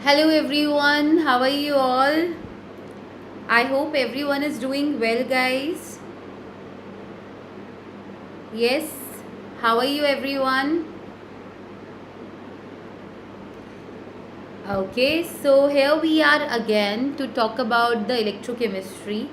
Hello everyone, how are you all? I hope everyone is doing well, guys. Yes, how are you everyone? Okay, so here we are again to talk about the electrochemistry.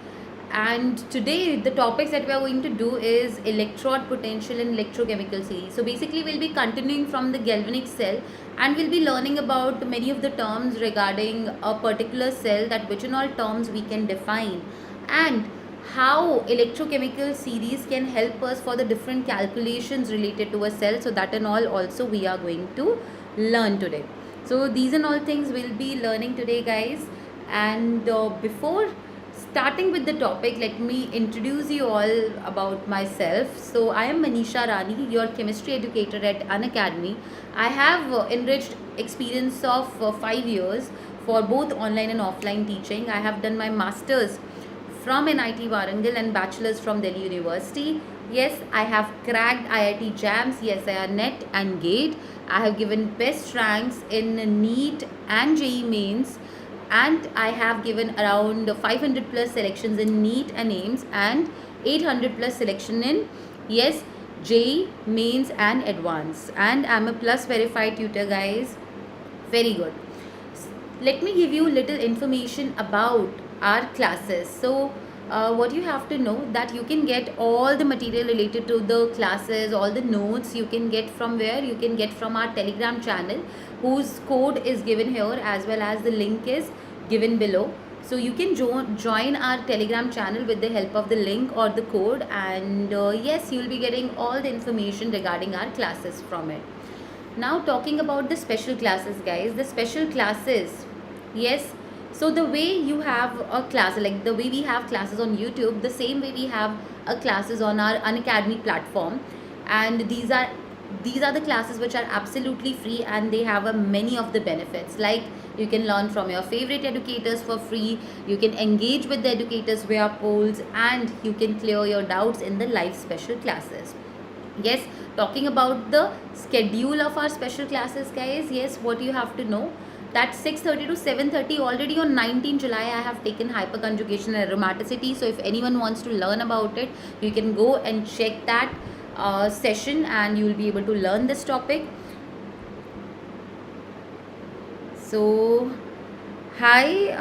And today the topics that we are going to do is electrode potential and electrochemical series. So basically we'll be continuing from the galvanic cell and we'll be learning about many of the terms regarding a particular cell, that which in all terms we can define, and how electrochemical series can help us for the different calculations related to a cell. So that and all also we are going to learn today. So these and all things we'll be learning today, guys. And before starting with the topic, let me introduce you all about myself. So I am Manisha Rani, your chemistry educator at Unacademy. I have enriched experience of 5 years for both online and offline teaching. I have done my masters from NIT Warangal and bachelor's from Delhi University. Yes, I have cracked IIT JAMS, CSIR NET and GATE. I have given best ranks in NEET and JEE mains, and I have given around 500 plus selections in NEET and AIMS and 800 plus selection in, yes, JEE mains and advanced. And I'm a plus verified tutor, guys. Very good. Let me give you little information about our classes. So what you have to know, that you can get all the material related to the classes, all the notes you can get from where? You can get from our Telegram channel, whose code is given here, as well as the link is given below. So you can join our Telegram channel with the help of the link or the code, and yes, you will be getting all the information regarding our classes from it. Now talking about the special classes, guys, the special classes, yes, so the way you have a class, like the way we have classes on YouTube, the same way we have a classes on our Unacademy platform. And these are the classes which are absolutely free, and they have a many of the benefits, like you can learn from your favorite educators for free, you can engage with the educators via polls, and you can clear your doubts in the live special classes. Yes, talking about the schedule of our special classes, guys, yes, what you have to know, that 6:30 to 7:30 already on 19 July I have taken hyperconjugation and aromaticity. So if anyone wants to learn about it, you can go and check that session, and you will be able to learn this topic. So hi,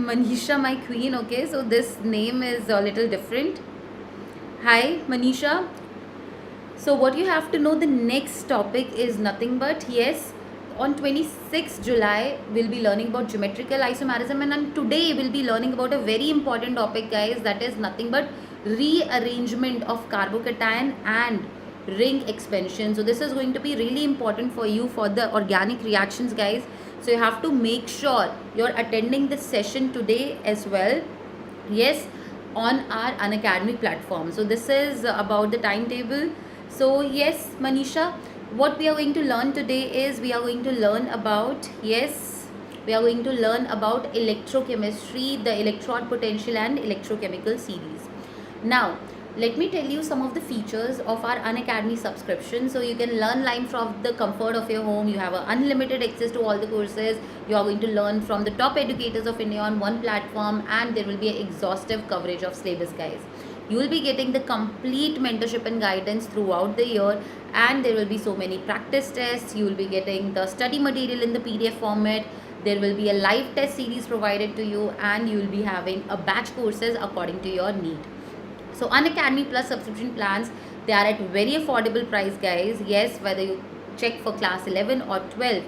Manisha, my queen. Okay, so this name is a little different. Hi, Manisha. So what you have to know, the next topic is nothing but, yes, on 26th July we'll be learning about geometrical isomerism, and on today we'll be learning about a very important topic, guys, that is nothing but rearrangement of carbocation and ring expansion. So this is going to be really important for you for the organic reactions, guys. So you have to make sure you're attending this session today as well, yes, on our Unacademy platform. So this is about the timetable. So yes, Manisha, what we are going to learn today is we are going to learn about, yes, we are going to learn about electrochemistry, the electrode potential and electrochemical series. Now let me tell you some of the features of our Unacademy subscription. So you can learn live from the comfort of your home. You have unlimited access to all the courses. You are going to learn from the top educators of India on one platform, and there will be an exhaustive coverage of syllabus, guys. You will be getting the complete mentorship and guidance throughout the year, and there will be so many practice tests. You will be getting the study material in the PDF format. There will be a live test series provided to you, and you will be having a batch courses according to your need. So Unacademy Plus subscription plans, they are at very affordable price, guys. Yes, whether you check for class 11 or 12,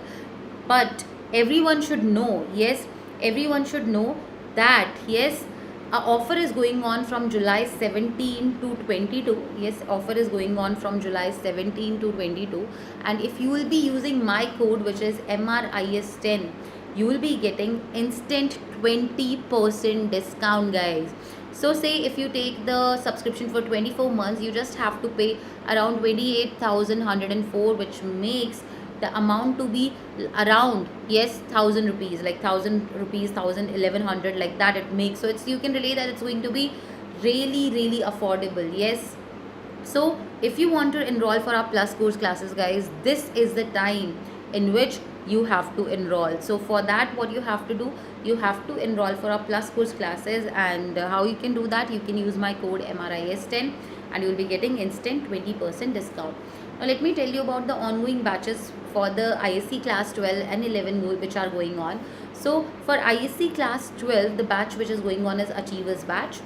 but everyone should know, yes, everyone should know that, yes, a offer is going on from July 17 to 22. Yes, offer is going on from July 17 to 22, and if you will be using my code, which is MRIS10, you will be getting instant 20% discount, guys. So say if you take the subscription for 24 months, you just have to pay around 28,104, which makes the amount to be around, yes, 1,000 rupees, like 1,000 rupees, 1,100, like that it makes. So it's, you can relate that it's going to be really affordable. Yes, so if you want to enroll for our plus course classes, guys, this is the time in which you have to enroll. So for that, what you have to do, you have to enroll for our plus course classes. And how you can do that, you can use my code MRIS10 and you will be getting instant 20% discount. Now let me tell you about the ongoing batches for the ISC class 12 and 11 which are going on. So for ISC class 12, the batch which is going on is Achievers batch,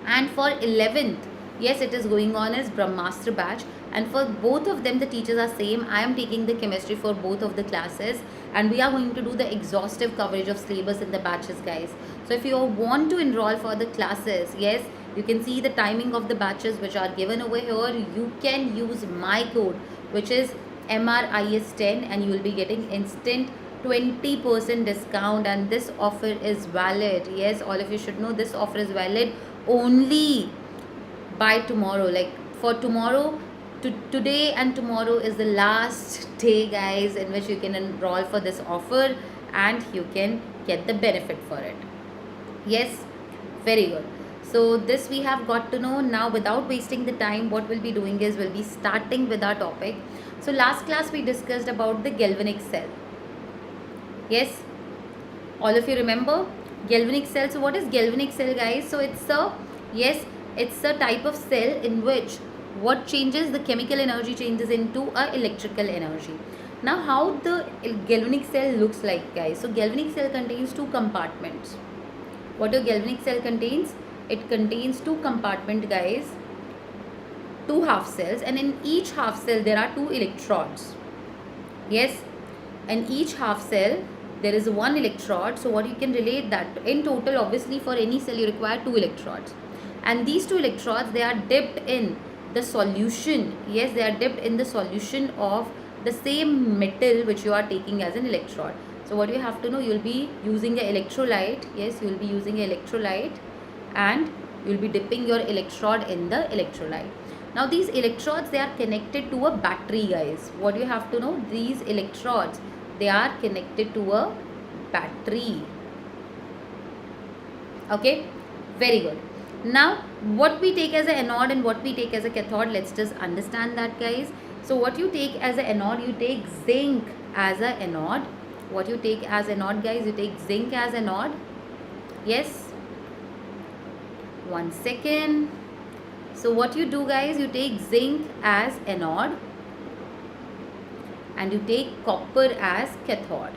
and for 11th, yes, it is going on as Brahmastra batch, and for both of them the teachers are same. I am taking the chemistry for both of the classes, and we are going to do the exhaustive coverage of syllabus in the batches, guys. So if you want to enroll for the classes, yes, you can see the timing of the batches which are given over here. You can use my code, which is MRIS10, and you will be getting instant 20% discount. And this offer is valid, yes, all of you should know this offer is valid only by tomorrow. Like for tomorrow, today and tomorrow is the last day, guys, in which you can enroll for this offer and you can get the benefit for it. Yes, very good. So this we have got to know. Now without wasting the time, what we'll be doing is we'll be starting with our topic. So last class we discussed about the galvanic cell. Yes, all of you remember galvanic cell. So what is galvanic cell, guys? So it's a, yes, it's a type of cell in which what changes, the chemical energy changes into a electrical energy. Now how the galvanic cell looks like, guys? So galvanic cell contains two compartments. What a galvanic cell contains? It contains two compartments, guys, two half cells, and in each half cell there are two electrodes. Yes, and each half cell there is one electrode. So what you can relate that in total, obviously for any cell you require two electrodes, and these two electrodes, they are dipped in the solution. Yes, they are dipped in the solution of the same metal which you are taking as an electrode. So what you have to know, you will be using an electrolyte. Yes, you will be using an electrolyte and you will be dipping your electrode in the electrolyte. Now these electrodes, they are connected to a battery, guys. What you have to know, these electrodes, they are connected to a battery. Okay, very good. Now what we take as an anode and what we take as a cathode, let's just understand that, guys. So what you take as an anode, you take zinc as an anode. What you take as anode, guys, you take zinc as anode. Yes, one second. So what you do, guys, you take zinc as anode and you take copper as cathode.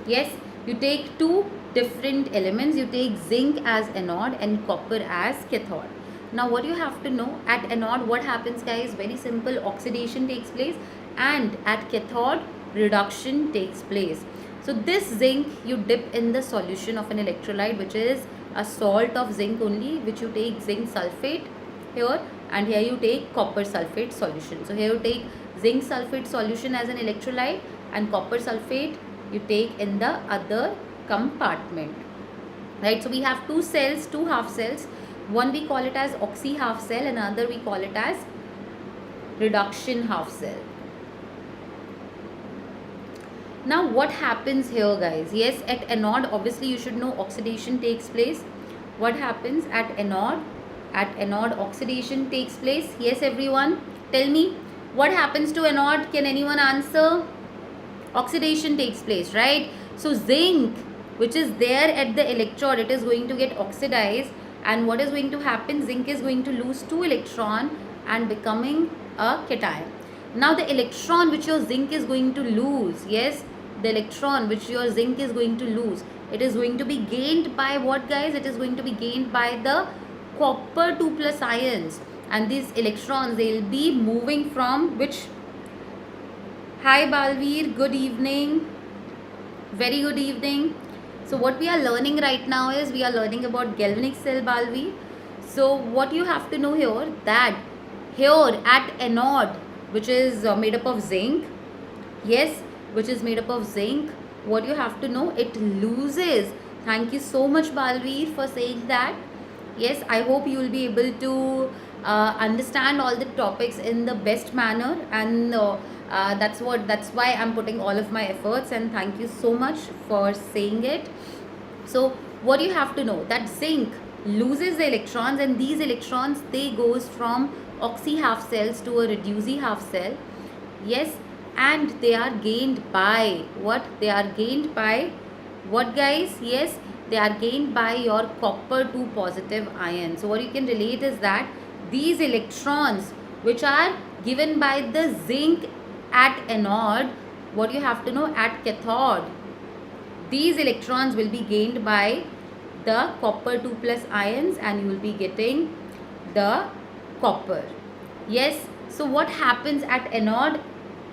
Yes, you take two different elements. You take zinc as anode and copper as cathode. Now what you have to know, at anode what happens, guys? Very simple, oxidation takes place, and at cathode reduction takes place. So this zinc you dip in the solution of an electrolyte, which is a salt of zinc only, which you take zinc sulfate here, and here you take copper sulfate solution. So here you take zinc sulfate solution as an electrolyte and copper sulfate you take in the other compartment, right? So we have two cells, two half cells. One we call it as oxy half cell, another we call it as reduction half cell. Now what happens here, guys? Yes, at anode, obviously you should know oxidation takes place. What happens at anode? At anode oxidation takes place. Yes, everyone, tell me what happens to anode. Can anyone answer? Oxidation takes place, right? So zinc, which is there at the electrode, it is going to get oxidized, and what is going to happen? Zinc is going to lose two electrons and becoming a cation. Now the electron which your zinc is going to lose, yes, the electron which your zinc is going to lose, it is going to be gained by what, guys? It is going to be gained by the copper 2 plus ions, and these electrons, they will be moving from which? Hi Balveer, good evening, very good evening. So what we are learning right now is we are learning about galvanic cell, Balveer. So what you have to know here, that here at anode, which is made up of zinc, yes, which is made up of zinc, what you have to know, it loses. Thank you so much, Balveer, for saying that. Yes, I hope you will be able to understand all the topics in the best manner, and that's why I'm putting all of my efforts, and thank you so much for saying it. So what you have to know, that zinc loses the electrons, and these electrons, they goes from oxy half cells to a reducing half cell. Yes, and they are gained by what? They are gained by what, guys? Yes, they are gained by your copper 2 positive ion. So what you can relate is that these electrons which are given by the zinc at anode, what you have to know, at cathode, these electrons will be gained by the copper 2 plus ions, and you will be getting the copper. Yes, so what happens at anode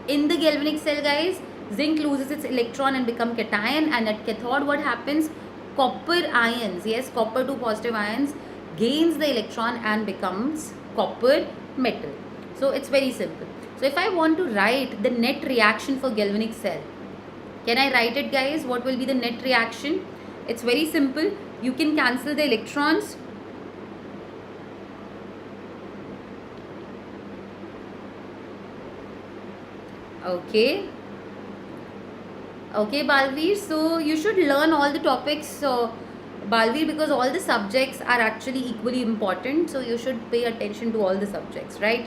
in the galvanic cell, guys? Zinc loses its electron and become cation, and at cathode what happens? Copper ions, yes, copper 2 positive ions gains the electron and becomes copper metal. So it's very simple. So if I want to write the net reaction for galvanic cell, can I write it, guys? What will be the net reaction? It's very simple. You can cancel the electrons. Okay, Balveer. So you should learn all the topics, Balveer, because all the subjects are actually equally important. So you should pay attention to all the subjects, right?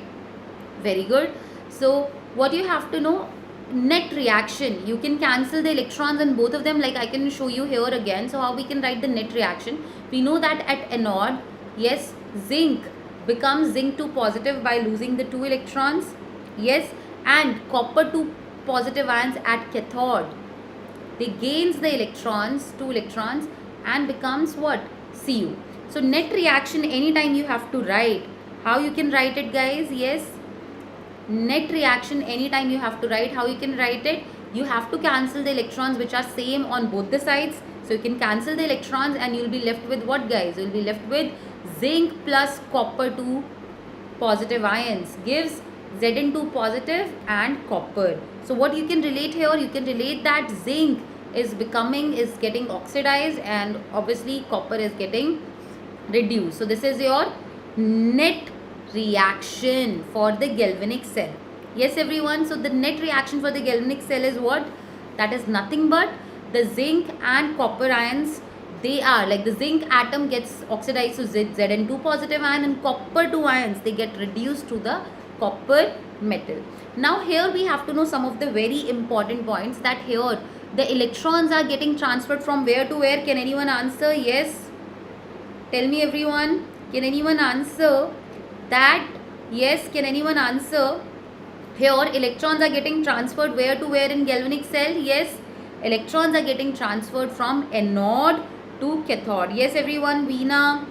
Very good. So what you have to know, net reaction, you can cancel the electrons in both of them, like I can show you here again. So how we can write the net reaction? We know that at anode, yes, zinc becomes zinc 2 positive by losing the 2 electrons, yes, and copper 2 positive ions at cathode, they gains the electrons, 2 electrons, and becomes what? Cu. So net reaction, anytime you have to write, how you can write it, guys? Yes, net reaction, anytime you have to write, how you can write it? You have to cancel the electrons which are same on both the sides. So you can cancel the electrons and you'll be left with what, guys? You'll be left with zinc plus copper 2 positive ions gives Zn2 positive and copper. So what you can relate here? You can relate that zinc is getting oxidized, and obviously copper is getting reduced. So this is your net reaction for the galvanic cell. Yes, everyone. So the net reaction for the galvanic cell is what? That is nothing but the zinc and copper ions, they are like the zinc atom gets oxidized to Zn2 positive ion, and copper 2 ions, they get reduced to the copper metal. Now here we have to know some of the very important points, that here the electrons are getting transferred from where to where. Can anyone answer? Yes, tell me, everyone. Can anyone answer that? Yes, can anyone answer? Here electrons are getting transferred where to where in galvanic cell? Yes, electrons are getting transferred from anode to cathode. Yes, everyone. Veena,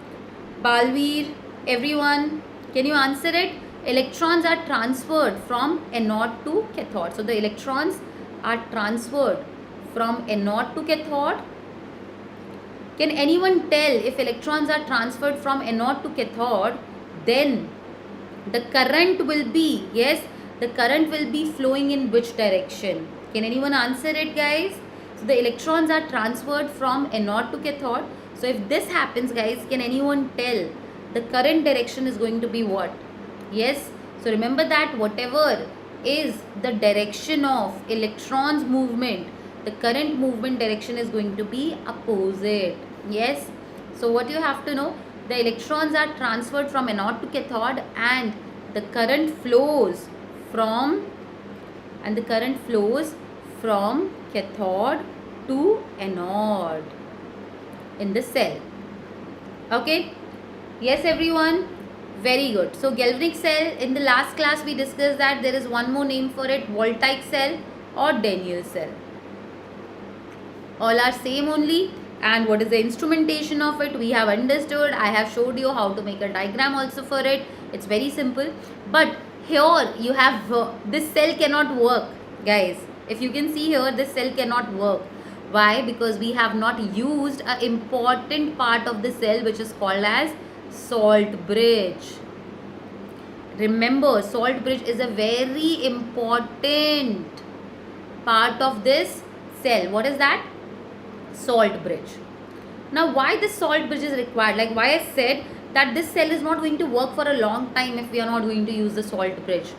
Balveer, everyone, can you answer it? Electrons are transferred from anode to cathode. So the electrons are transferred from anode to cathode. Can anyone tell, if electrons are transferred from anode to cathode, then the current will be, yes, the current will be flowing in which direction? Can anyone answer it, guys? So the electrons are transferred from anode to cathode. So if this happens, guys, can anyone tell the current direction is going to be what? Yes, so remember that whatever is the direction of electrons movement, the current movement direction is going to be opposite. Yes, so what you have to know, the electrons are transferred from anode to cathode, and the current flows from cathode to anode in the cell. Okay, yes, everyone. Very good. So galvanic cell, in the last class we discussed that there is one more name for it, voltaic cell or Daniell cell. All are same only. And what is the instrumentation of it? We have understood. I have showed you how to make a diagram also for it. It's very simple. But here you have, this cell cannot work, guys. If you can see here, this cell cannot work. Why? Because we have not used an important part of the cell, which is called as salt bridge. Remember, salt bridge is a very important part of this cell. What is that? Salt bridge. Now why this salt bridge is required? Like why I said that this cell is not going to work for a long time if we are not going to use the salt bridge.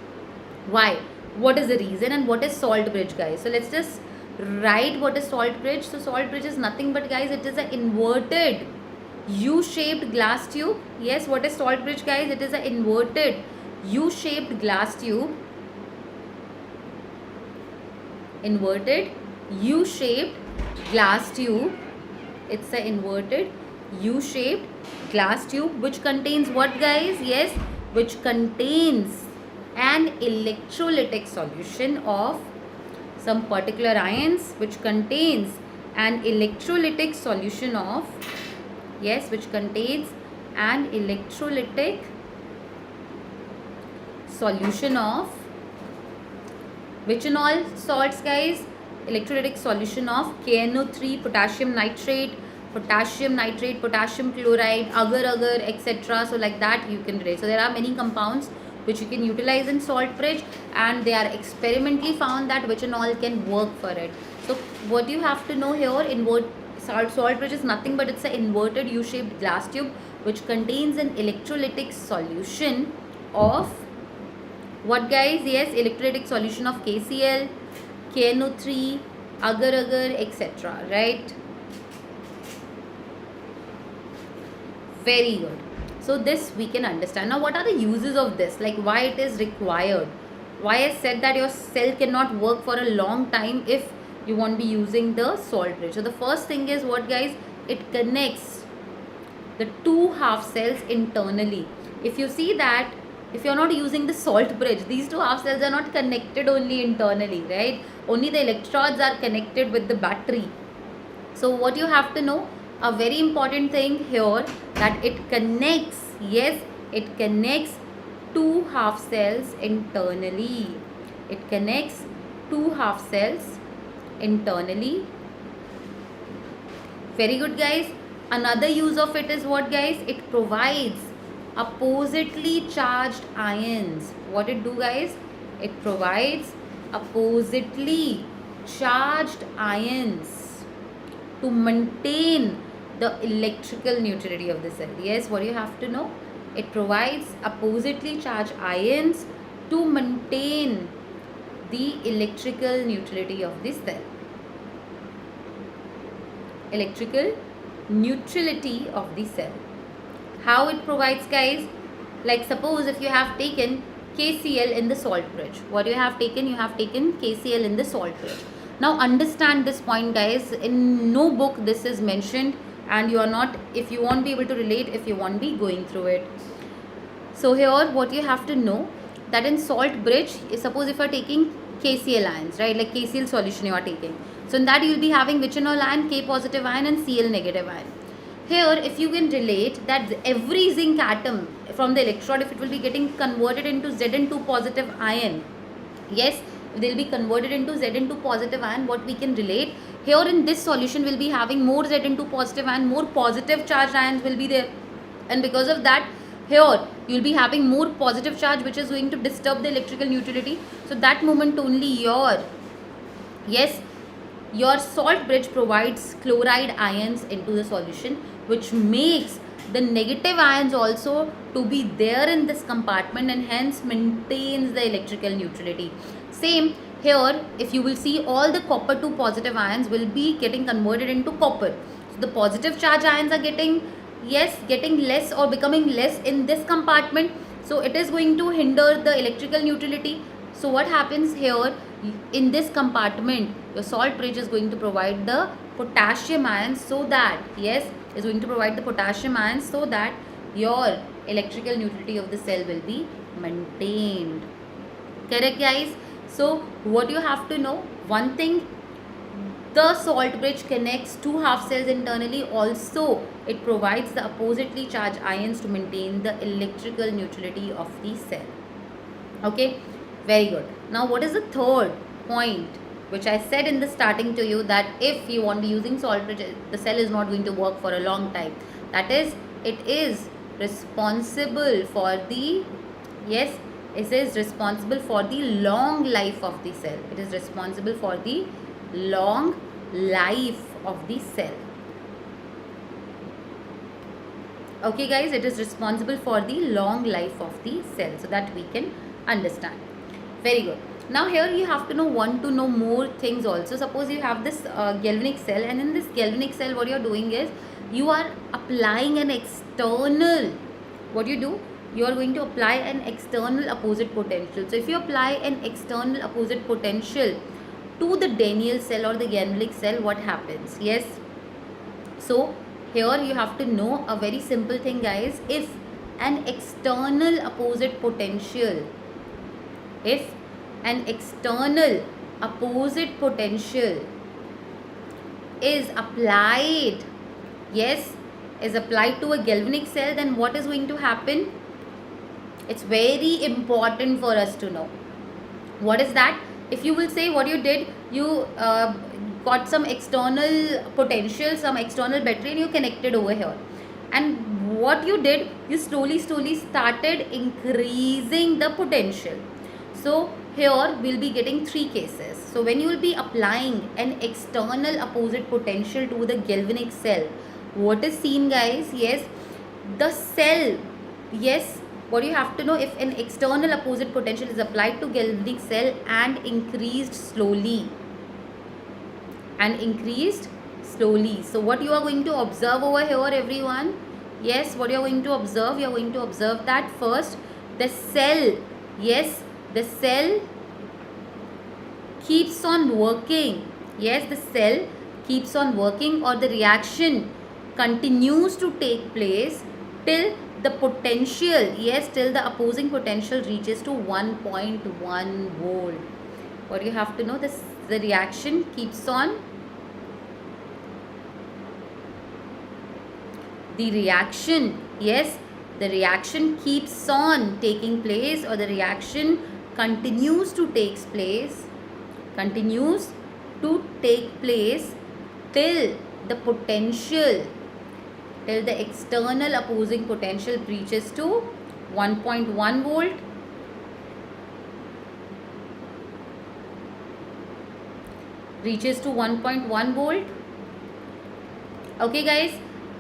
Why? What is the reason, and what is salt bridge, guys? So let's just write what is salt bridge. So salt bridge is nothing but, guys, it is an inverted U-shaped glass tube. Yes, what is salt bridge, guys? It is an inverted U-shaped glass tube inverted U-shaped glass tube. It's an inverted U-shaped glass tube which contains what, guys? Yes, which contains an electrolytic solution of some particular ions, which contains an electrolytic solution of, yes, which contains an electrolytic solution of which in all salts, guys? Electrolytic solution of KNO3, potassium nitrate, potassium chloride, agar, etc. So like that you can relate. So there are many compounds which you can utilize in salt bridge, and they are experimentally found that which and all can work for it. So what you have to know here, salt bridge is nothing but it's an inverted U-shaped glass tube which contains an electrolytic solution of what, guys? Yes, electrolytic solution of KCl, KNO3, agar, etc. Right? Very good. So this we can understand. Now what are the uses of this? Like why it is required? Why I said that your cell cannot work for a long time if you won't be using the salt bridge. So the first thing is what, guys? It connects the two half cells internally. If you see that, if you're not using the salt bridge, these two half cells are not connected only internally, right? Only the electrodes are connected with the battery. So what you have to know, a very important thing here, that it connects, yes, it connects two half cells internally. It connects two half cells internally. Very good, guys. Another use of it is what, guys? It provides oppositely charged ions. What it do, guys? It provides oppositely charged ions to maintain the electrical neutrality of the cell. Yes, what you have to know? It provides oppositely charged ions to maintain the electrical neutrality of the cell. Electrical neutrality of the cell. How it provides, guys? Like suppose if you have taken KCl in the salt bridge. What you have taken? You have taken KCl in the salt bridge. Now understand this point, guys. In no book this is mentioned, and you are not, if you won't be able to relate, if you won't be going through it. So here what you have to know, that in salt bridge, suppose if you are taking KCl ions, right, like KCl solution you are taking. So in that you will be having which and all ion? K positive ion and Cl negative ion. Here if you can relate that every zinc atom from the electrode, if it will be getting converted into Zn2 positive ion, yes, they will be converted into Zn2 positive ion. What we can relate here, in this solution will be having more Zn2 positive ion, more positive charged ions will be there, and because of that here you will be having more positive charge which is going to disturb the electrical neutrality. So that moment only your, yes, your salt bridge provides chloride ions into the solution, which makes the negative ions also to be there in this compartment, and hence maintains the electrical neutrality. Same here, if you will see, all the copper 2 positive ions will be getting converted into copper. So the positive charge ions are getting, yes, getting less or becoming less in this compartment. So it is going to hinder the electrical neutrality. So what happens here, in this compartment, your salt bridge is going to provide the potassium ions, so that, yes, is going to provide the potassium ions so that your electrical neutrality of the cell will be maintained. Correct, guys? So what you have to know, one thing, the salt bridge connects two half cells internally. Also it provides the oppositely charged ions to maintain the electrical neutrality of the cell. Okay, very good. Now what is the third point which I said in the starting to you, that if you want to be using salt bridge, the cell is not going to work for a long time. That is, it is responsible for the, yes, it is responsible for the long life of the cell. It is responsible for the long life of the cell. Okay, guys, it is responsible for the long life of the cell, so that we can understand. Very good. Now here you have to know more things also. Suppose you have this galvanic cell, and in this galvanic cell what you are doing is you are applying an external, what you do, you are going to apply an external opposite potential. So if you apply an external opposite potential to the Daniell cell or the Galvanic cell, what happens? Yes. So here you have to know a very simple thing, guys. If an external opposite potential, if an external opposite potential is applied, yes, is applied to a galvanic cell, then what is going to happen? It's very important for us to know. What is that? If you will say what you did, you got some external potential, some external battery, and you connected over here. And what you did, you slowly started increasing the potential. So here we'll be getting three cases. So when you will be applying an external opposite potential to the galvanic cell, what is seen, guys? Yes, the cell, yes, what you have to know, if an external opposite potential is applied to galvanic cell and increased slowly, so what you are going to observe over here, everyone? Yes, what you are going to observe? You are going to observe that first the cell, yes, the cell keeps on working. Yes, the cell keeps on working, or the reaction continues to take place till the potential, yes, till the opposing potential reaches to 1.1 volt. What you have to know, this, the reaction keeps on, the reaction, yes, the reaction keeps on taking place, or the reaction continues to take place, till the potential, till the external opposing potential reaches to 1.1 volt, okay, guys.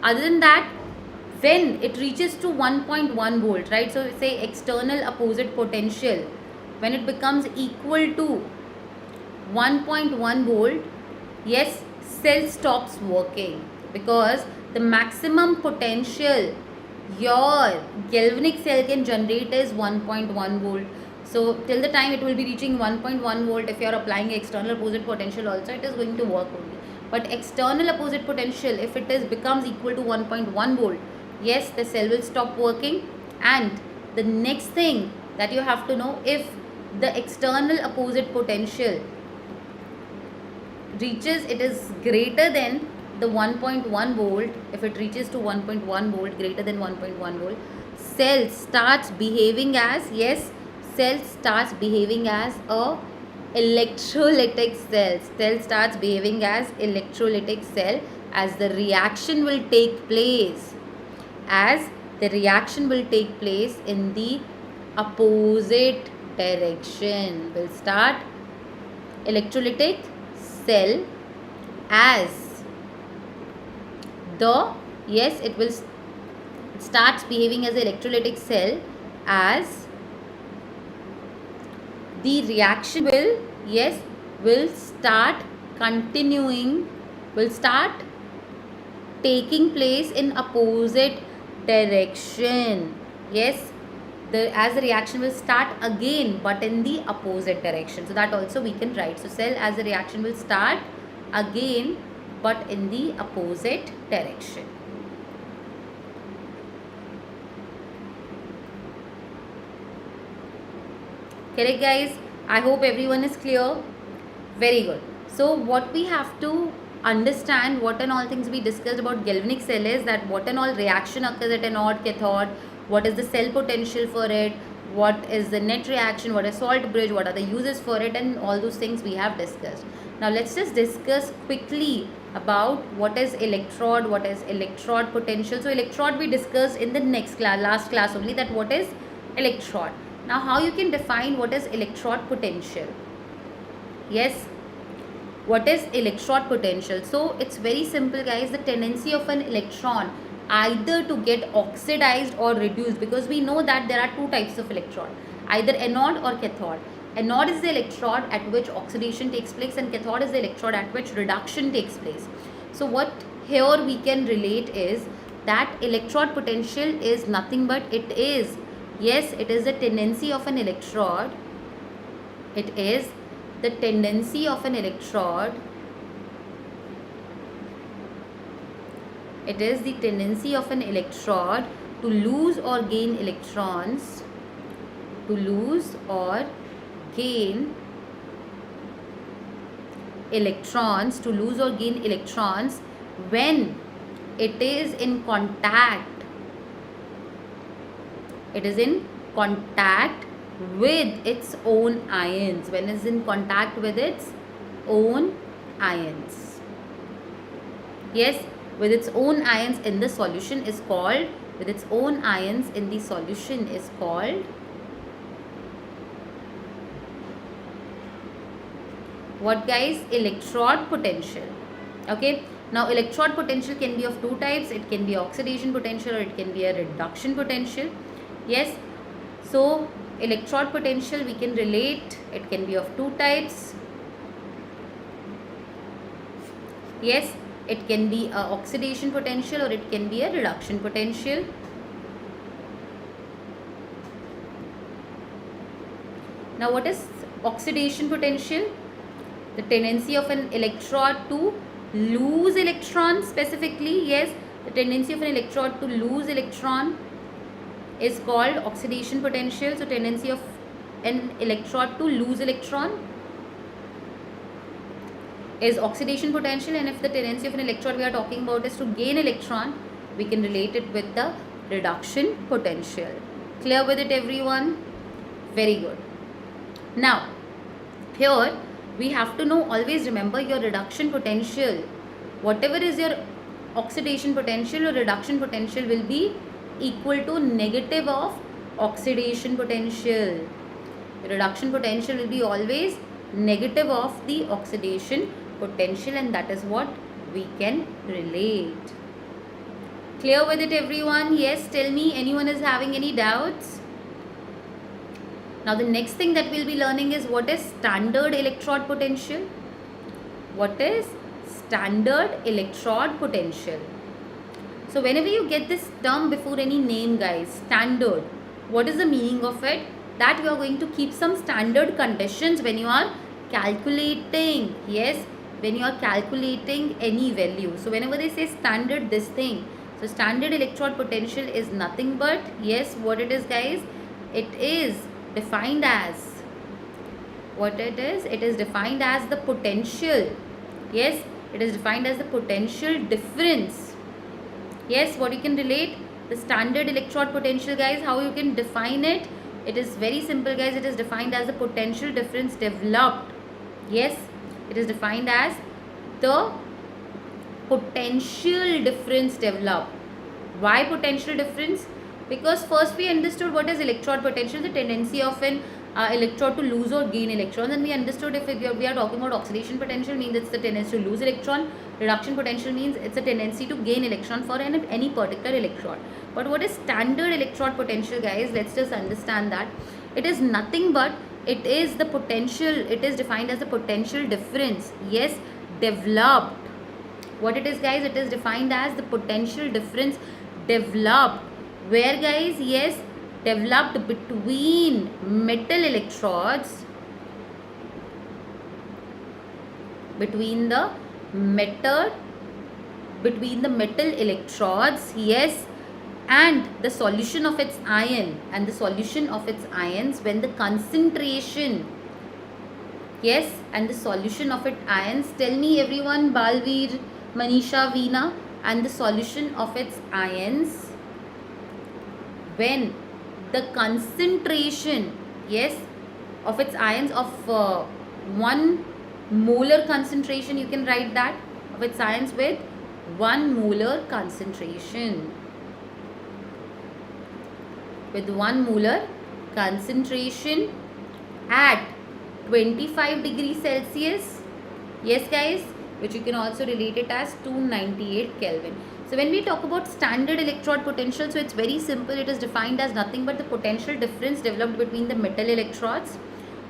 Other than that, when it reaches to 1.1 volt, right, so say external opposite potential, when it becomes equal to 1.1 volt, yes, cell stops working, because the maximum potential your galvanic cell can generate is 1.1 volt. So till the time it will be reaching 1.1 volt, if you are applying external opposite potential also, it is going to work only. But external opposite potential, if it is becomes equal to 1.1 volt, yes, the cell will stop working. And the next thing that you have to know, if the external opposite potential reaches, it is greater than the 1.1 volt, if it reaches to 1.1 volt, greater than 1.1 volt, cell starts behaving as, yes, cell starts behaving as a electrolytic cell. Cell starts behaving as electrolytic cell, as the reaction will take place, in the opposite direction. Will start electrolytic cell as the, yes, it will starts behaving as electrolytic cell, as the reaction will, yes, will start continuing, will start taking place in opposite direction. Yes, as the reaction will start again, but in the opposite direction. So that also we can write. So cell as a reaction will start again, but in the opposite direction. Correct, guys? I hope everyone is clear. Very good. So what we have to understand, what and all things we discussed about galvanic cell is that what and all reaction occurs at anode, cathode, what is the cell potential for it, what is the net reaction, what is salt bridge, what are the uses for it, and all those things we have discussed. Now let's just discuss quickly about what is electrode, what is electrode potential. So electrode we discussed in the next class, last class only, that what is electrode. Now how you can define what is electrode potential? Yes, what is electrode potential? So it's very simple, guys. The tendency of an electron either to get oxidized or reduced, because we know that there are two types of electrode, either anode or cathode. Anode is the electrode at which oxidation takes place, and cathode is the electrode at which reduction takes place. So what here we can relate is that electrode potential is nothing but it is, yes, it is the tendency of an electrode, it is the tendency of an electrode, it is the tendency of an electrode to lose or gain electrons, to lose or gain electrons, to lose or gain electrons when it is in contact, it is in contact with its own ions, when it is in contact with its own ions. Yes, with its own ions in the solution is called, with its own ions in the solution is called what guys? Electrode potential. Okay, now electrode potential can be of two types. It can be oxidation potential or it can be a reduction potential. Yes, so electrode potential we can relate, it can be of two types. Yes, it can be a oxidation potential or it can be a reduction potential. Now what is oxidation potential? The tendency of an electrode to lose electron specifically. Yes, the tendency of an electrode to lose electron is called oxidation potential. So tendency of an electrode to lose electron is oxidation potential, and if the tendency of an electrode we are talking about is to gain electron, we can relate it with the reduction potential. Clear with it everyone? Very good. Now here we have to know, always remember your reduction potential, whatever is your oxidation potential or reduction potential will be equal to negative of oxidation potential. Reduction potential will be always negative of the oxidation potential, and that is what we can relate. Clear with it everyone? Yes, tell me, anyone is having any doubts? Now the next thing that we'll be learning is what is standard electrode potential. What is standard electrode potential? So whenever you get this term before any name guys, standard, what is the meaning of it? That you are going to keep some standard conditions when you are calculating. Yes, when you are calculating any value. So whenever they say standard this thing, so standard electrode potential is nothing but, yes, what it is guys? It is defined as, what it is? It is defined as the potential. Yes, it is defined as the potential difference. Yes, what you can relate? The standard electrode potential guys, how you can define it? It is very simple guys. It is defined as the potential difference developed. Yes, it is defined as the potential difference developed. Why potential difference? Because first we understood what is electrode potential, the tendency of an electrode to lose or gain electrons, and we understood if we are talking about oxidation potential means it's the tendency to lose electron, reduction potential means it's a tendency to gain electron for any particular electrode. But what is standard electrode potential guys? Let's just understand that it is nothing but, it is the potential, it is defined as the potential difference, yes, developed. What it is guys? It is defined as the potential difference developed, where guys, yes, developed between metal electrodes, between the metal electrodes, yes, and the solution of its ion, and the solution of its ions when the concentration, yes, and the solution of its ions, tell me everyone, Balveer, Manisha, Veena, and the solution of its ions when the concentration, yes, of its ions of 1 molar concentration, you can write that, of its ions with 1 molar concentration, with 1 molar concentration at 25 degrees Celsius, yes guys, which you can also relate it as 298 Kelvin. So when we talk about standard electrode potential, so it's very simple. It is defined as nothing but the potential difference developed between the metal electrodes,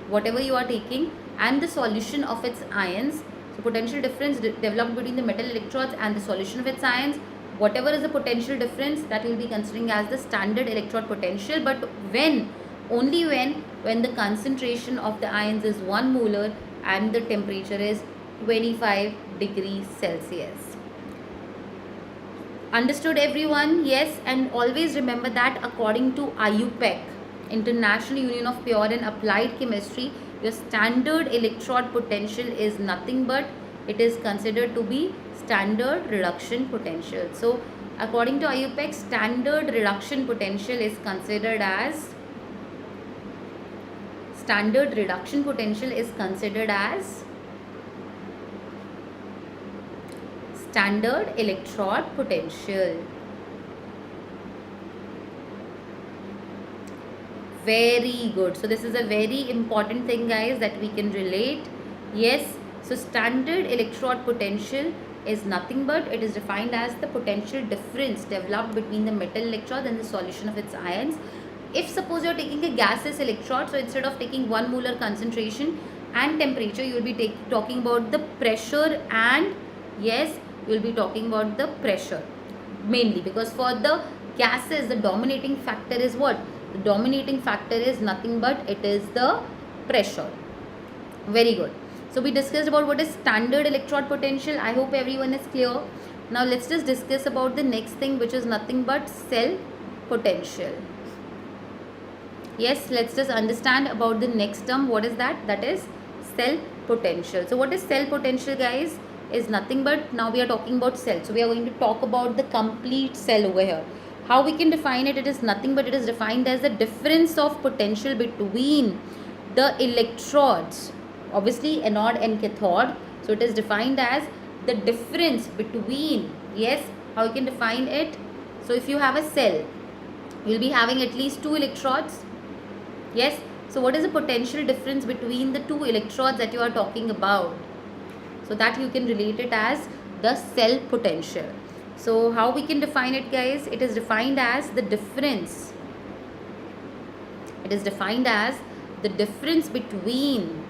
whatever you are taking, and the solution of its ions. So potential difference developed between the metal electrodes and the solution of its ions, whatever is the potential difference, that will be considering as the standard electrode potential. But when, only when the concentration of the ions is 1 molar and the temperature is 25 degrees Celsius. Understood everyone? Yes, and always remember that according to IUPAC, International Union of Pure and Applied Chemistry, your standard electrode potential is nothing but it is considered to be standard reduction potential. So according to IUPAC, standard reduction potential is considered as standard electrode potential. Very good. So this is a very important thing, guys, that we can relate. Yes, so standard electrode potential is nothing but it is defined as the potential difference developed between the metal electrode and the solution of its ions. If suppose you are taking a gaseous electrode, so instead of taking 1 molar concentration and temperature, you will be talking about the pressure, and yes, you will be talking about the pressure mainly, because for the gases the dominating factor is what? The dominating factor is nothing but it is the pressure. Very good. So we discussed about what is standard electrode potential. I hope everyone is clear. Now let's just discuss about the next thing, which is nothing but cell potential. Yes, let's just understand about the next term. What is that? That is cell potential. So what is cell potential, guys? Is nothing but, now we are talking about cell. So we are going to talk about the complete cell over here. How we can define it? It is nothing but it is defined as the difference of potential between the electrodes, obviously anode and cathode. So it is defined as the difference between, yes, how you can define it? So if you have a cell, you will be having at least 2 electrodes. Yes, so what is the potential difference between the 2 electrodes that you are talking about? So that you can relate it as the cell potential. So how we can define it, guys? It is defined as the difference. It is defined as the difference between.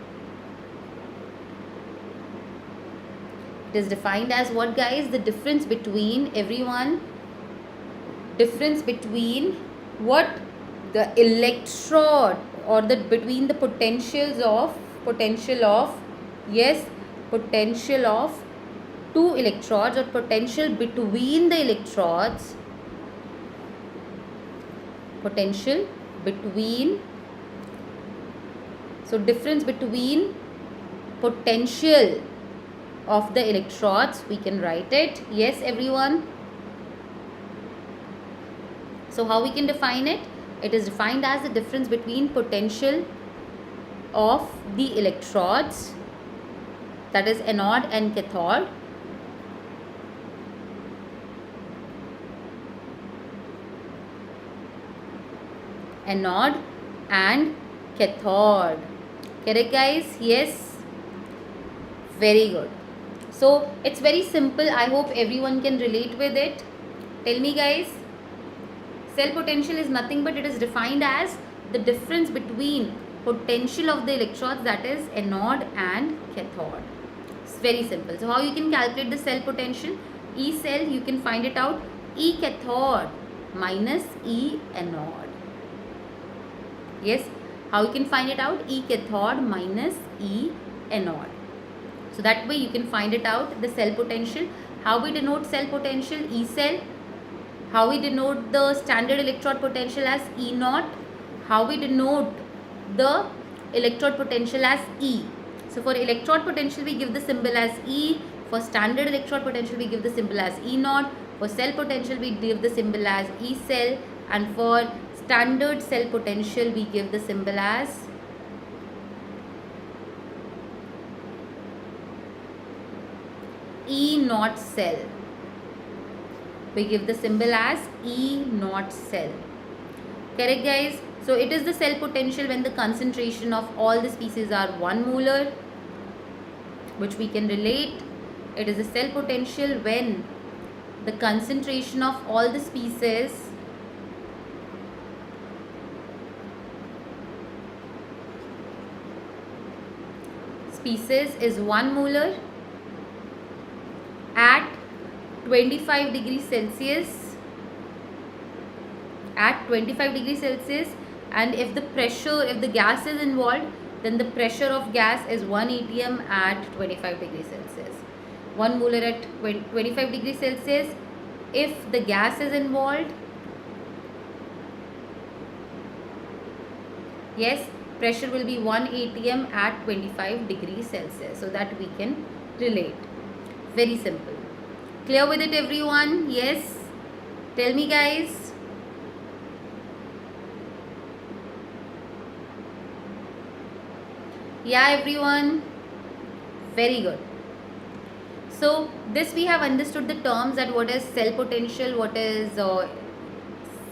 It is defined as what, guys? The difference between, everyone, difference between what? The electrode, or the between the potential of yes, potential of 2 electrodes, or potential between the electrodes, potential between, so difference between potential of the electrodes, we can write it. Yes, everyone. So how we can define it? It is defined as the difference between potential of the electrodes, that is anode and cathode, anode and cathode. Correct, guys? Yes, very good. So it's very simple. I hope everyone can relate with it. Tell me, guys. Cell potential is nothing but it is defined as the difference between potential of the electrodes, that is anode and cathode. It's very simple. So how you can calculate the cell potential? E cell, you can find it out, E cathode minus E anode. Yes, how you can find it out? E cathode minus E anode. So that way you can find it out, the cell potential. How we denote cell potential? E cell. How we denote the standard electrode potential? As E naught. How we denote the electrode potential? As E. So for electrode potential we give the symbol as E. For standard electrode potential we give the symbol as E naught. For cell potential we give the symbol as E cell. And for standard cell potential we give the symbol as E naught cell. We give the symbol as E naught cell. Correct, guys? So it is the cell potential when the concentration of all the species are 1 molar, which we can relate. It is the cell potential when the concentration of all the species is 1 molar at 25 degrees Celsius, and if the pressure, if the gas is involved, then the pressure of gas is 1 atm at 25 degrees Celsius. 1 molar at 25 degrees Celsius. If the gas is involved, yes, pressure will be 1 atm at 25 degrees Celsius. So that we can relate. Very simple. Clear with it, everyone? Yes? Tell me, guys. Yeah, everyone? Very good. So this we have understood the terms, that what is cell potential, what is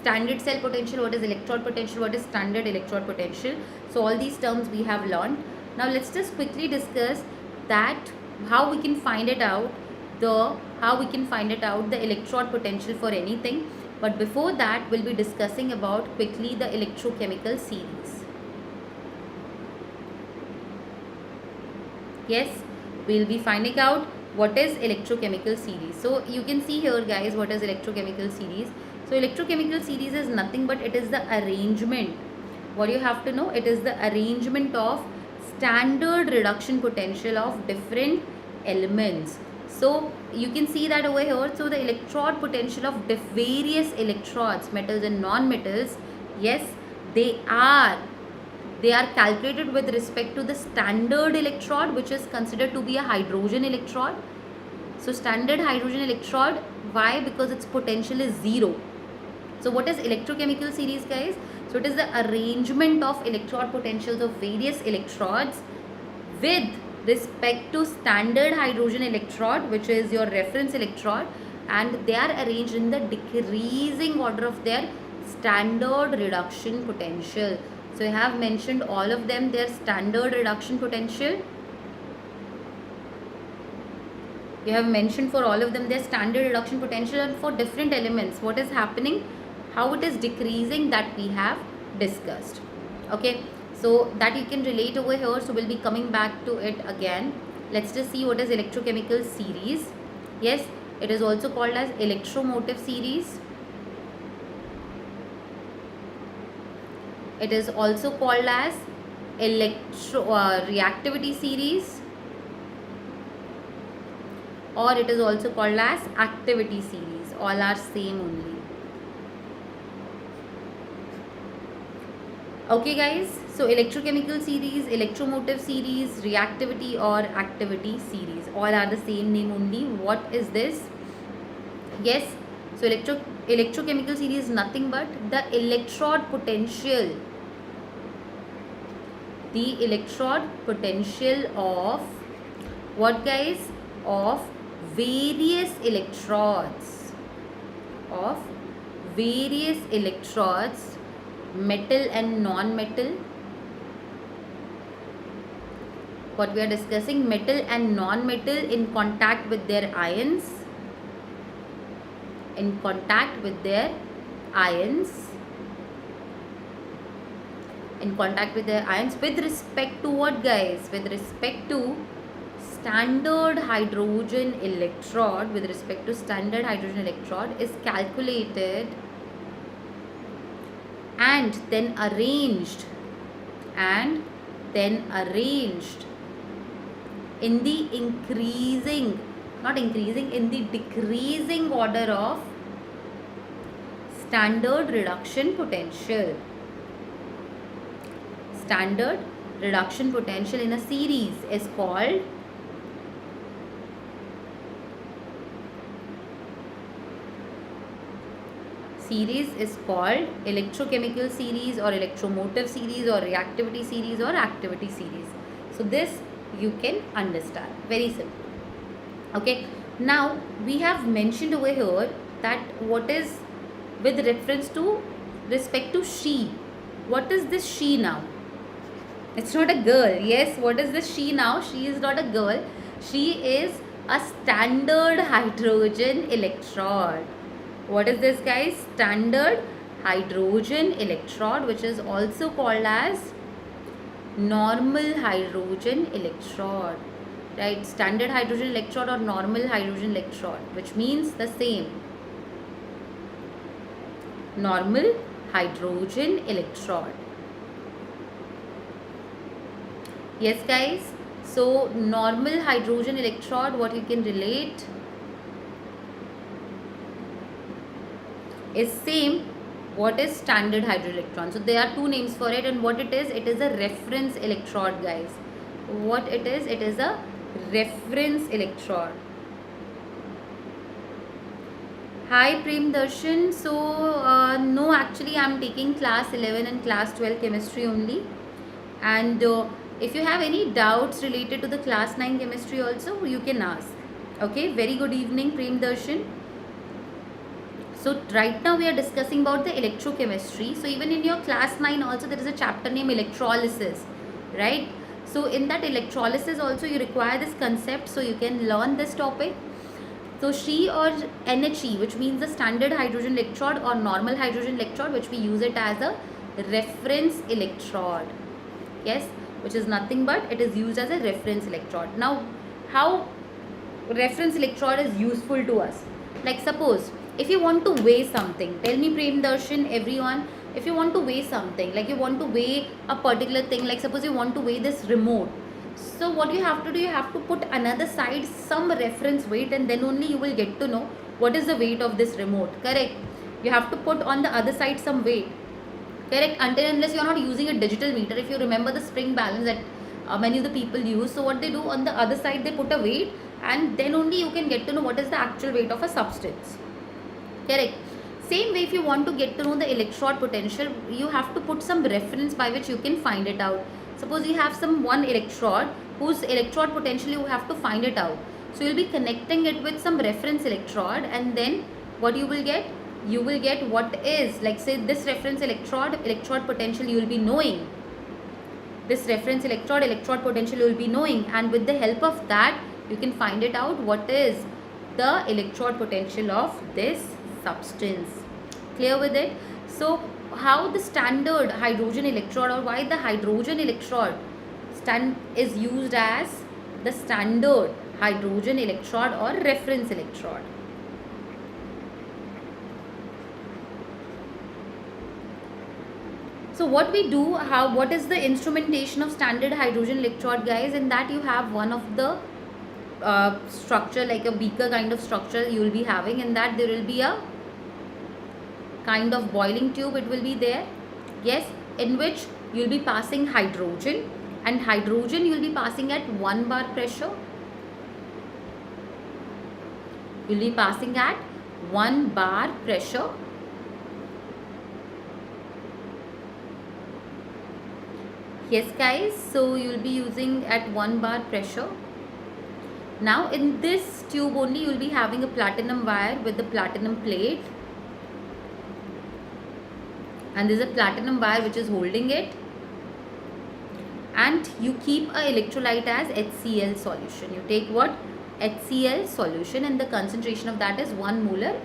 standard cell potential, what is electrode potential, what is standard electrode potential. So all these terms we have learned. Now let's just quickly discuss that how we can find it out, the electrode potential for anything. But before that, we'll be discussing about quickly the electrochemical series. Yes, we'll be finding out what is electrochemical series. So you can see here, guys, what is electrochemical series. So electrochemical series is nothing but it is the arrangement. What you have to know, it is the arrangement of standard reduction potential of different elements. So you can see that over here. So the electrode potential of various electrodes, metals and non-metals, yes, they are calculated with respect to the standard electrode, which is considered to be a hydrogen electrode. So standard hydrogen electrode, why? Because its potential is 0. So what is electrochemical series, guys? So it is the arrangement of electrode potentials of various electrodes with respect to standard hydrogen electrode, which is your reference electrode, and they are arranged in the decreasing order of their standard reduction potential. So I have mentioned all of them, their standard reduction potential. You have mentioned for all of them their standard reduction potential, and for different elements what is happening, how it is decreasing, that we have discussed. Okay, so that you can relate over here. So we'll be coming back to it again. Let's just see what is electrochemical series. Yes, it is also called as electromotive series. It is also called as reactivity series, or it is also called as activity series. All are same only. Okay, guys, so electrochemical series, electromotive series, reactivity or activity series, all are the same name only. What is this? Yes, so electrochemical series is nothing but the electrode potential. The electrode potential of what, guys? Of various electrodes. Of various electrodes, metal and non-metal. What we are discussing, metal and non-metal in contact with their ions. In contact with their ions. In contact with their ions with respect to what, guys? With respect to standard hydrogen electrode. With respect to standard hydrogen electrode is calculated and then arranged in the in the decreasing order of standard reduction potential. Standard reduction potential in a series is called electrochemical series or electromotive series or reactivity series or activity series. So this you can understand, very simple. Okay, now we have mentioned over here that what is with reference to respect to she. What is this she now? It's not a girl. Yes, what is this she now? She is not a girl. She is a standard hydrogen electrode. What is this, guys? Standard hydrogen electrode, which is also called as normal hydrogen electrode. Right? Standard hydrogen electrode or normal hydrogen electrode, which means the same. Normal hydrogen electrode. Yes guys, so normal hydrogen electrode, what you can relate is same what is standard hydrogen electron. So there are two names for it, and what it is a reference electrode guys. What it is a reference electrode. Hi Prem Darshan. So no, actually I'm taking class 11 and class 12 chemistry only, and if you have any doubts related to the class 9 chemistry also, you can ask. Okay, very good evening Prem Darshan. So right now we are discussing about the electrochemistry. So even in your class 9 also there is a chapter named electrolysis, right? So in that electrolysis also you require this concept, so you can learn this topic. So She or NHE, which means the standard hydrogen electrode, or normal hydrogen electrode, which we use it as a reference electrode. Yes, which is nothing but it is used as a reference electrode. Now how reference electrode is useful to us? Like suppose if you want to weigh something, tell me Prem Darshan, everyone, if you want to weigh something, like you want to weigh a particular thing, like suppose you want to weigh this remote. So what you have to do, you have to put another side some reference weight, and then only you will get to know what is the weight of this remote, correct? You have to put on the other side some weight, correct? Until unless you are not using a digital meter. If you remember the spring balance that many of the people use, so what they do, on the other side they put a weight, and then only you can get to know what is the actual weight of a substance, correct? Same way, if you want to get to know the electrode potential, you have to put some reference by which you can find it out. Suppose you have some one electrode whose electrode potential you have to find it out. So you will be connecting it with some reference electrode, and then what you will get? You will get what is, like say this reference electrode potential you will be knowing. This reference electrode potential you will be knowing, and with the help of that you can find it out what is the electrode potential of this substance. Clear with it? So how the standard hydrogen electrode, or why the hydrogen electrode is used as the standard hydrogen electrode or reference electrode. So what we do, what is the instrumentation of standard hydrogen electrode guys? In that you have one of the structure, like a beaker kind of structure you will be having. In that there will be a kind of boiling tube, it will be there, yes, in which you will be passing hydrogen, and hydrogen you will be passing at 1 bar pressure. You will be passing at 1 bar pressure. Yes guys, so you will be using at 1 bar pressure. Now in this tube only you will be having a platinum wire with the platinum plate, and there is a platinum wire which is holding it, and you keep a electrolyte as HCl solution. You take what? HCl solution, and the concentration of that is 1 molar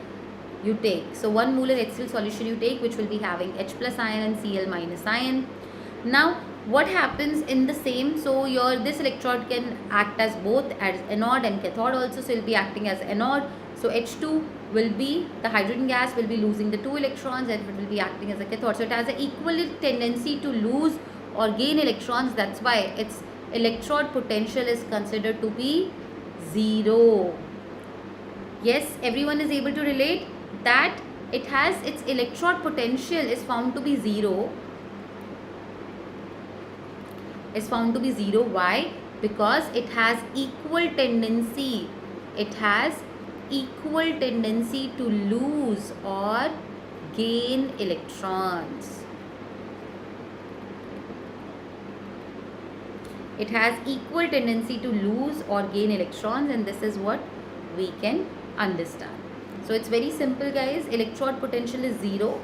you take. So 1 molar HCl solution you take, which will be having H plus ion and Cl minus ion. Now what happens in the same, so this electrode can act as both as anode and cathode also, so it will be acting as anode. So H2 will be, the hydrogen gas will be losing the 2 electrons, and it will be acting as a cathode. So it has an equal tendency to lose or gain electrons. That's why its electrode potential is considered to be 0. Yes, everyone is able to relate that it has its electrode potential is found to be 0. Is found to be 0. Why? Because it has equal tendency. It has equal tendency to lose or gain electrons. It has equal tendency to lose or gain electrons, and this is what we can understand. So it's very simple guys. Electrode potential is 0.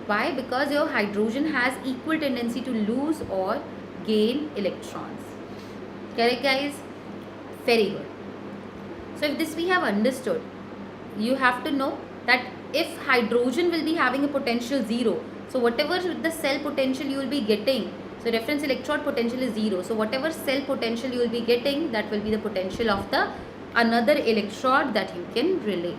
Why? Because your hydrogen has equal tendency to lose or gain electrons. Correct guys? Very good. So if this we have understood, you have to know that if hydrogen will be having a potential 0, so whatever the cell potential you will be getting, so reference electrode potential is 0, so whatever cell potential you will be getting, that will be the potential of the another electrode that you can relate.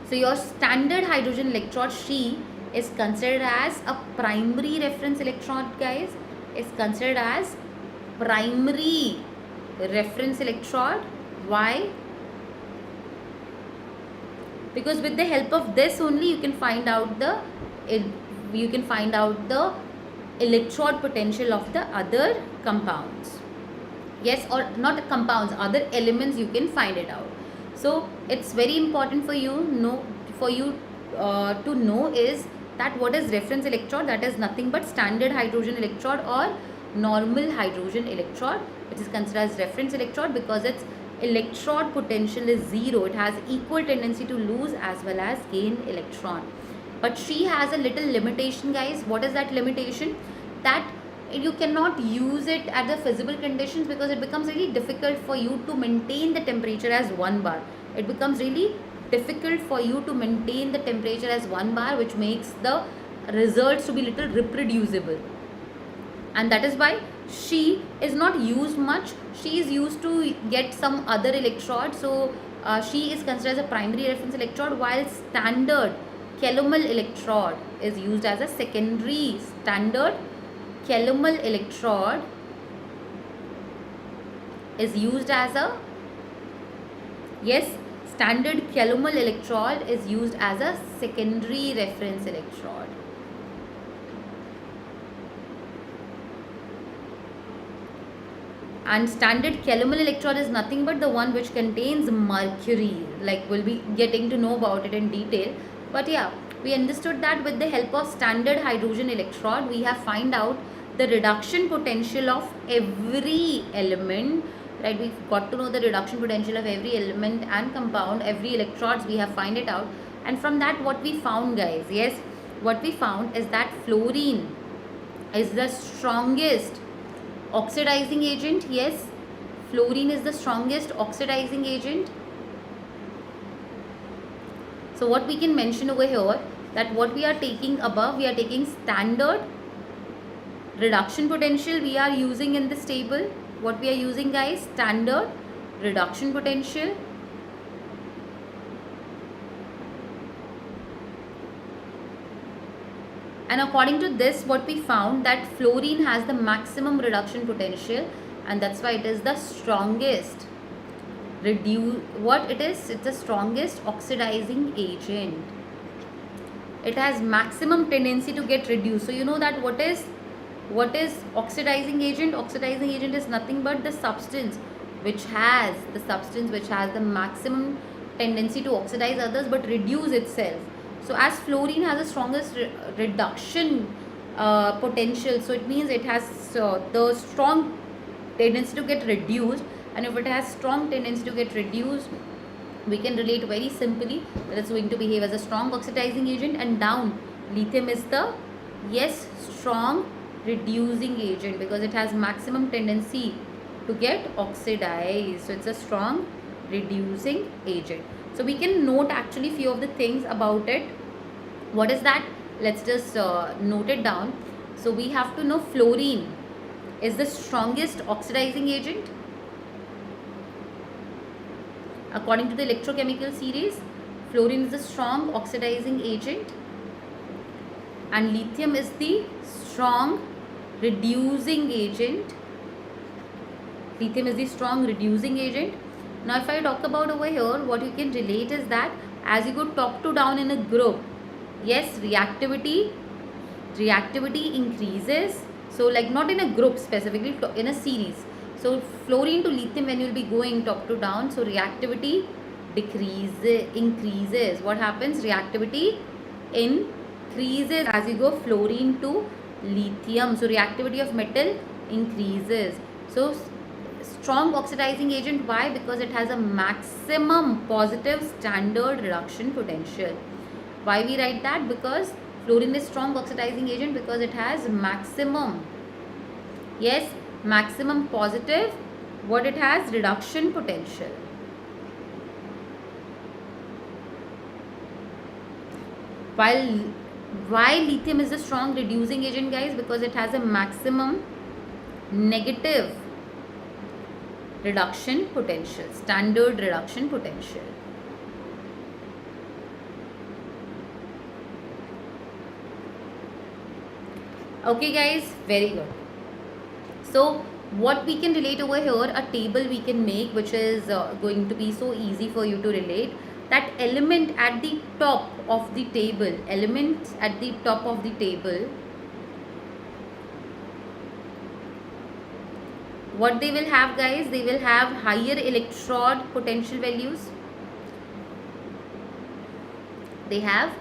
So your standard hydrogen electrode She is considered as a primary reference electrode guys, is considered as primary reference electrode. Why? Because with the help of this only you can find out the electrode potential of the other compounds. Yes, or not compounds, other elements, you can find it out. So it's very important for you to know is that what is reference electrode. That is nothing but standard hydrogen electrode or normal hydrogen electrode, which is considered as reference electrode because its electrode potential is 0. It has equal tendency to lose as well as gain electron. But she has a little limitation, guys. What is that limitation? That you cannot use it at the feasible conditions because it becomes really difficult for you to maintain the temperature as 1 bar. It becomes really difficult for you to maintain the temperature as 1 bar, which makes the results to be little reproducible. And that is why she is not used much. She is used to get some other electrode. So she is considered as a primary reference electrode, while standard calomel electrode is used as a secondary. Standard calomel electrode is used as a standard calomel electrode is used as a secondary reference electrode. And standard calomel electrode is nothing but the one which contains mercury. Like we'll be getting to know about it in detail. But yeah, we understood that with the help of standard hydrogen electrode, we have find out the reduction potential of every element. Right, we've got to know the reduction potential of every element and compound, every electrodes, we have find it out. And from that what we found, guys, yes, what we found is that fluorine is the strongest oxidizing agent. Yes, fluorine is the strongest oxidizing agent. So what we can mention over here, that what we are taking above, we are taking standard reduction potential we are using in this table. What we are using, guys? Standard reduction potential. And according to this, what we found, that fluorine has the maximum reduction potential, and that's why it is the strongest what it is? It's the strongest oxidizing agent. It has maximum tendency to get reduced. So you know that what is oxidizing agent? Oxidizing agent is nothing but the substance which has the maximum tendency to oxidize others but reduce itself. So as fluorine has the strongest reduction potential, so it means it has the strong tendency to get reduced. And if it has strong tendency to get reduced, we can relate very simply that it's going to behave as a strong oxidizing agent. And down, lithium is the strong reducing agent because it has maximum tendency to get oxidized. So it's a strong reducing agent. So we can note actually few of the things about it. What is that? Let's just note it down. So we have to know fluorine is the strongest oxidizing agent. According to the electrochemical series, fluorine is the strong oxidizing agent and lithium is the strong reducing agent. Lithium is the strong reducing agent. Now if I talk about over here, what you can relate is that as you go top to down in a group, reactivity increases. So like not in a group specifically, in a series. So fluorine to lithium, when you will be going top to down, so reactivity increases. What happens? Reactivity increases as you go fluorine to lithium. So reactivity of metal increases. So strong oxidizing agent. Why? Because it has a maximum positive standard reduction potential. Why we write that? Because fluorine is strong oxidizing agent because it has maximum maximum positive, what it has? Reduction potential. Why lithium is a strong reducing agent, guys? Because it has a maximum negative reduction potential, standard reduction potential. Okay guys, very good. So what we can relate over here, a table we can make, which is going to be so easy for you to relate. That element at the top of the table, elements at the top of the table, what they will have, guys, they will have higher electrode potential values. They have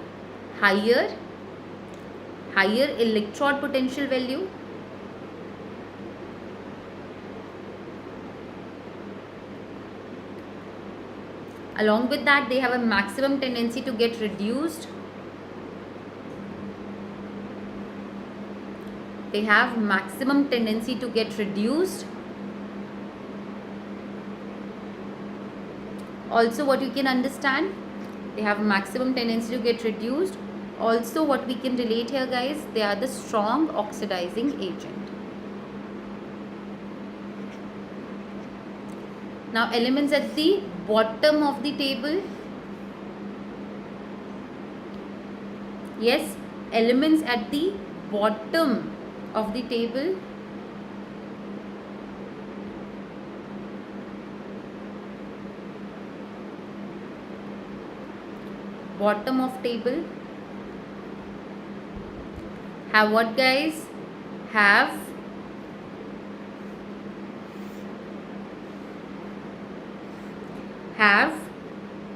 higher electrode potential value. Along with that, they have a maximum tendency to get reduced. They have maximum tendency to get reduced. Also, what you can understand, they have maximum tendency to get reduced. Also, what we can relate here, guys, they are the strong oxidizing agent. Now, elements at the bottom of the table. Yes, elements at the bottom of the table. Bottom of table have what, guys? Have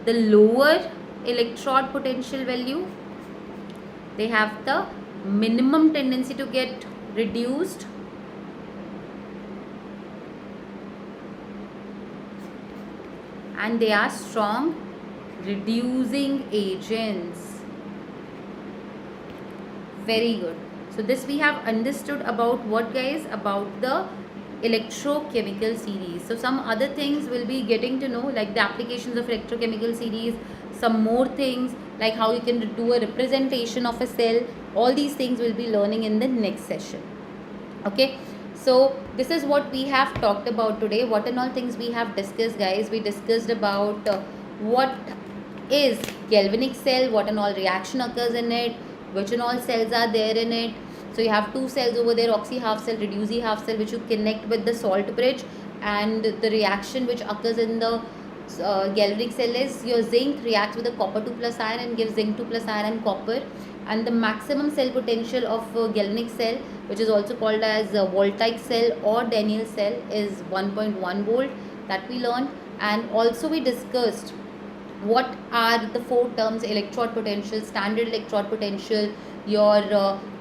the lower electrode potential value. They have the minimum tendency to get reduced. And they are strong reducing agents. Very good. So this we have understood about what, guys? About the electrochemical series. So some other things we'll be getting to know, like the applications of electrochemical series, some more things like how you can do a representation of a cell. All these things we'll be learning in the next session. Okay, so this is what we have talked about today. What and all things we have discussed, guys? We discussed about what is galvanic cell, what and all reaction occurs in it, which and all cells are there in it. So you have two cells over there, oxy half cell, reducing half cell, which you connect with the salt bridge, and the reaction which occurs in the galvanic cell is your zinc reacts with the copper 2 plus ion and gives zinc 2 plus ion and copper. And the maximum cell potential of galvanic cell, which is also called as voltaic cell or Daniell cell, is 1.1 volt, that we learned. And also we discussed what are the four terms: electrode potential, standard electrode potential, your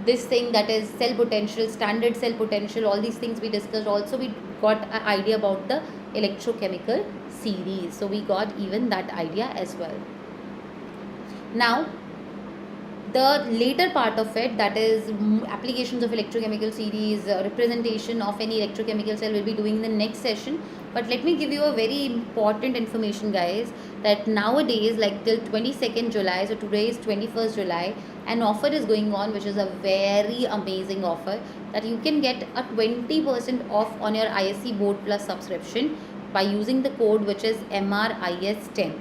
this thing that is cell potential, standard cell potential. All these things we discussed. Also we got an idea about the electrochemical series, so we got even that idea as well. Now the later part of it, that is applications of electrochemical series, representation of any electrochemical cell, will be doing in the next session. But let me give you a very important information, guys, that nowadays, like till 22nd July, so today is 21st July, an offer is going on, which is a very amazing offer, that you can get a 20% off on your ISC Board Plus subscription by using the code, which is MRIS10.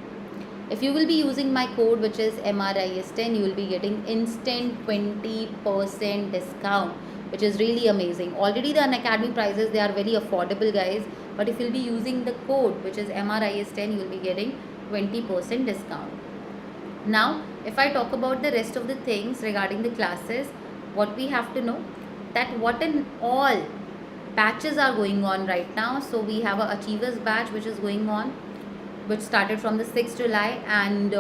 If you will be using my code, which is MRIS10, you will be getting instant 20% discount, which is really amazing. Already the Unacademy prices, they are very affordable, guys. But if you'll be using the code, which is MRIS10, you will be getting 20% discount. Now, if I talk about the rest of the things regarding the classes, what we have to know, that what and all batches are going on right now. So we have a Achievers batch which is going on, which started from the 6th July, and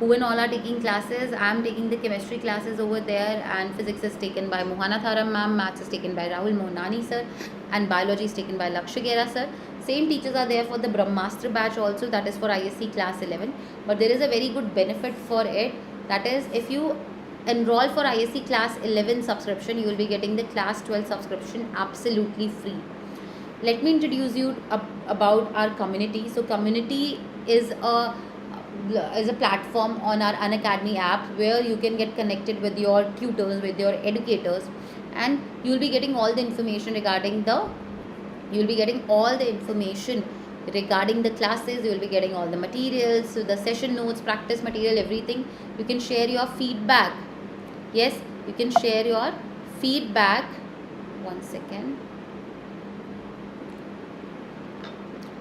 who and all are taking classes. I am taking the chemistry classes over there, and physics is taken by Mohana Tharam ma'am, maths is taken by Rahul Mohnani sir, and biology is taken by Lakshya Gera sir. Same teachers are there for the Brahmastra batch also, that is for ISC class 11. But there is a very good benefit for it, that is if you enroll for ISC class 11 subscription, you will be getting the class 12 subscription absolutely free. Let me introduce you about our community. So community is a platform on our Unacademy app where you can get connected with your tutors, with your educators, and you will be getting all the information regarding the classes. You will be getting all the materials, so the session notes, practice material, everything. You can share your feedback. Yes, you can share your feedback. One second.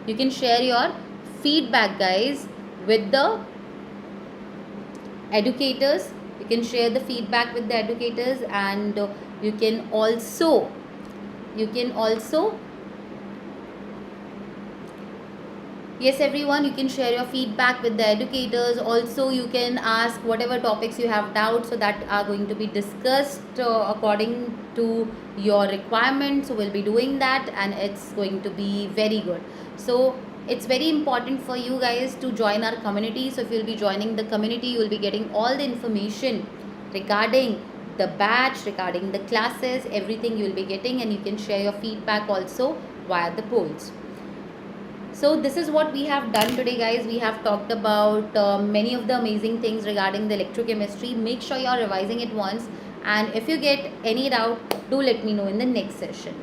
You can share your feedback, guys, with the educators. You can share the feedback with the educators, and you can also yes everyone, you can share your feedback with the educators. Also you can ask whatever topics you have doubts, so that are going to be discussed according to your requirements. So we'll be doing that, and it's going to be very good. So it's very important for you guys to join our community. So if you'll be joining the community, you will be getting all the information regarding the batch, regarding the classes, everything you will be getting, and you can share your feedback also via the polls. So this is what we have done today, guys. We have talked about many of the amazing things regarding the electrochemistry. Make sure you are revising it once, and if you get any doubt, do let me know in the next session.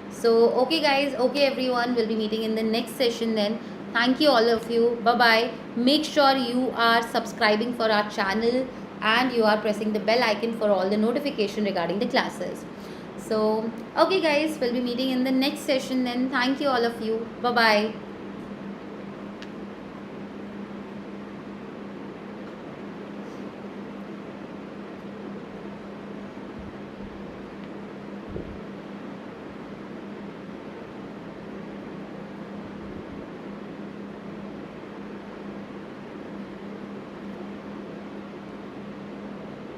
So okay guys, okay everyone, we'll be meeting in the next session then. Thank you all of you. Bye bye. Make sure you are subscribing for our channel, and you are pressing the bell icon for all the notification regarding the classes. So okay guys, we'll be meeting in the next session then. Thank you all of you. Bye bye.